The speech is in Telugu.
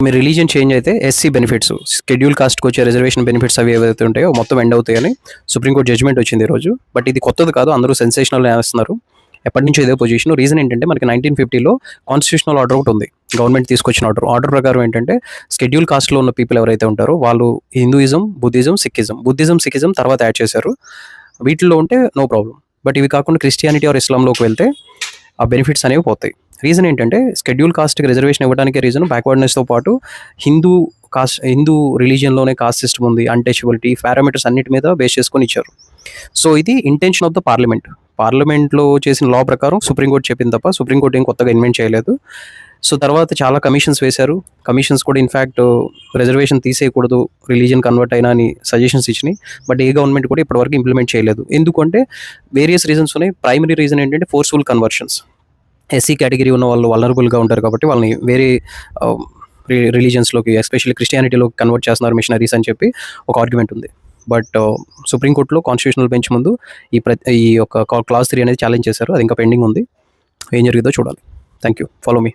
మీ రిలీజియన్ చేంజ్ అయితే ఎస్సీ బెనిఫిట్స్, షెడ్యూల్ కాస్ట్కి వచ్చే రిజర్వేషన్ బెనిఫిట్స్ అవి ఏవైతే ఉంటాయో మొత్తం ఎండ్ అవుతాయని సుప్రీంకోర్టు జడ్జ్మెంట్ వచ్చింది ఈరోజు. బట్ ఇది కొత్తది కాదు, అందరూ సెన్సేషనల్ వేస్తున్నారు. ఎప్పటి నుంచో ఇదే పొజిషన్. రీజన్ ఏంటంటే మనకి 1950లో కాన్స్టిట్యూషనల్ ఆర్డర్ ఒకటి ఉంది, గవర్నమెంట్ తీసుకొచ్చిన ఆర్డర్ ప్రకారం ఏంటంటే షెడ్యూల్ కాస్ట్లో ఉన్న పీపుల్ ఎవరైతే ఉంటారో వాళ్ళు హిందూయిజం, బుద్ధిజం, సిక్కిజం తర్వాత యాడ్ చేశారు. వీటిల్లో ఉంటే నో ప్రాబ్లం. బట్ ఇవి కాకుండా క్రిస్టియానిటీ ఆర్ ఇస్లాంలోకి వెళ్తే ఆ బెనిఫిట్స్ అనేవి పోతాయి. రీజన్ ఏంటంటే షెడ్యూల్ కాస్ట్కి రిజర్వేషన్ ఇవ్వడానికి రీజన్ బ్యాక్వర్డ్నెస్తో పాటు హిందూ రిలీజియన్లోనే కాస్ట్ సిస్టమ్ ఉంది, అన్టచబిలిటీ, పారామీటర్స్ అన్నిటి మీద బేస్ చేసుకొని ఇచ్చారు. సో ఇది ఇంటెన్షన్ ఆఫ్ ద పార్లమెంట్లో చేసిన లా ప్రకారం సుప్రీంకోర్టు చెప్పింది తప్ప సుప్రీంకోర్టు ఏం కొత్తగా ఇన్వెంట్ చేయలేదు. సో తర్వాత చాలా కమిషన్స్ వేశారు. కమిషన్స్ కూడా ఇన్ఫ్యాక్ట్ రిజర్వేషన్ తీసేయకూడదు రిలీజియన్ కన్వర్ట్ అయినా అని సజెషన్స్ ఇచ్చినాయి. బట్ ఏ గవర్నమెంట్ కూడా ఇప్పటివరకు ఇంప్లిమెంట్ చేయలేదు. ఎందుకంటే వేరియస్ రీజన్స్ ఉన్నాయి. ప్రైమరీ రీజన్ ఏంటంటే ఫోర్స్ఫుల్ కన్వర్షన్స్. ఎస్సీ కేటగిరీ ఉన్న వాళ్ళు వల్నరబుల్గా ఉంటారు కాబట్టి వాళ్ళని వేరే రిలీజియన్స్లోకి ఎస్పెషల్లీ క్రిస్టియానిటీలోకి కన్వర్ట్ చేస్తున్నారు మిషనరీస్ అని చెప్పి ఒక ఆర్గ్యుమెంట్ ఉంది. బట్ సుప్రీంకోర్టులో కాన్స్టిట్యూషనల్ బెంచ్ ముందు ఈ యొక్క క్లాజ్ 3 అనేది ఛాలెంజ్ చేశారు. అది ఇంకా పెండింగ్ ఉంది. ఏం జరిగిందో చూడాలి. Thank you. Follow me.